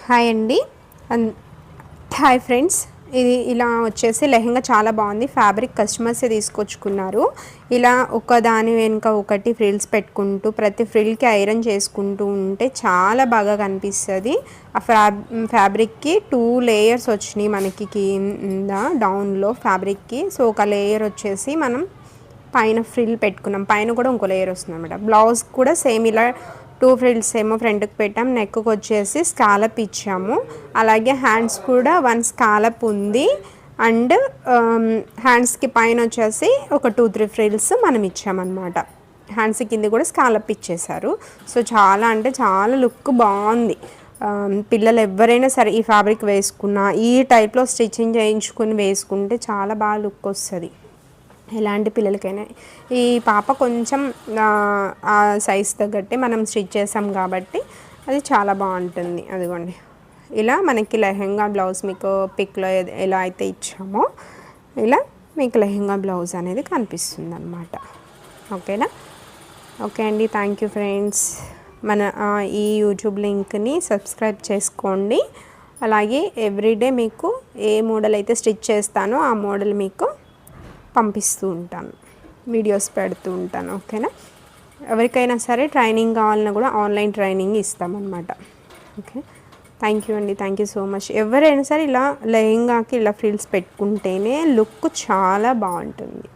Hi అండి. Hi friends. ఇది ఇలా వచ్చేసి లెహంగా చాలా బాగుంది. ఫ్యాబ్రిక్ కస్టమర్సే తీసుకొచ్చుకున్నారు. ఇలా ఒకదాని వెనుక ఒకటి ఫ్రిల్స్ పెట్టుకుంటూ ప్రతి ఫ్రిల్కి ఐరన్ చేసుకుంటూ ఉంటే చాలా బాగా కనిపిస్తుంది. ఆ ఫ్యాబ్రిక్కి 2 లేయర్స్ వచ్చినాయి మనకి కింద డౌన్లో ఫ్యాబ్రిక్కి. సో ఒక లేయర్ వచ్చేసి మనం పైన ఫ్రిల్ పెట్టుకున్నాం, పైన కూడా ఇంకో లేయర్ వస్తుంది అనమాట. బ్లౌజ్ కూడా సేమ్ ఇలా 2 ఫ్రిల్స్ ఏమో ఫ్రంట్కి పెట్టాం, నెక్కి వచ్చేసి స్కాలప్ ఇచ్చాము. అలాగే హ్యాండ్స్ కూడా 1 స్కాలప్ ఉంది. అండ్ హ్యాండ్స్కి పైన వచ్చేసి ఒక 2-3 ఫ్రిల్స్ మనం ఇచ్చామన్నమాట. హ్యాండ్స్ కింద కూడా స్కాలప్ ఇచ్చేసారు. సో చాలా అంటే చాలా లుక్ బాగుంది. పిల్లలు ఎవరైనా సరే ఈ ఫ్యాబ్రిక్ వేసుకున్న, ఈ టైప్లో స్టిచ్చింగ్ చేయించుకుని వేసుకుంటే చాలా బాగా లుక్ వస్తుంది ఎలాంటి పిల్లలకైనా. ఈ పాప కొంచెం ఆ సైజ్ తగ్గట్టే మనం స్టిచ్ చేసాం కాబట్టి అది చాలా బాగుంటుంది. అదిగోండి, ఇలా మనకి లెహంగా బ్లౌజ్ మీకు పిక్లో ఎలా అయితే ఇచ్చామో ఇలా మీకు లెహంగా బ్లౌజ్ అనేది కనిపిస్తుంది అన్నమాట. ఓకేనా? ఓకే అండి, థ్యాంక్ యూ ఫ్రెండ్స్. మన ఈ యూట్యూబ్ లింక్ని సబ్స్క్రైబ్ చేసుకోండి. అలాగే ఎవ్రీడే మీకు ఏ మోడల్ అయితే స్టిచ్ చేస్తానో ఆ మోడల్ మీకు పంపిస్తూ ఉంటాను, వీడియోస్ పెడుతూ ఉంటాను. ఓకేనా? ఎవరికైనా సరే ట్రైనింగ్ కావాలన్నా కూడా ఆన్లైన్ ట్రైనింగ్ ఇస్తామన్నమాట. ఓకే, థ్యాంక్ యూ అండి, థ్యాంక్ యూ సో మచ్. ఎవరైనా సరే ఇలా లెహంగాకి ఇలా ఫ్రిల్స్ పెట్టుకుంటేనే లుక్ చాలా బాగుంటుంది.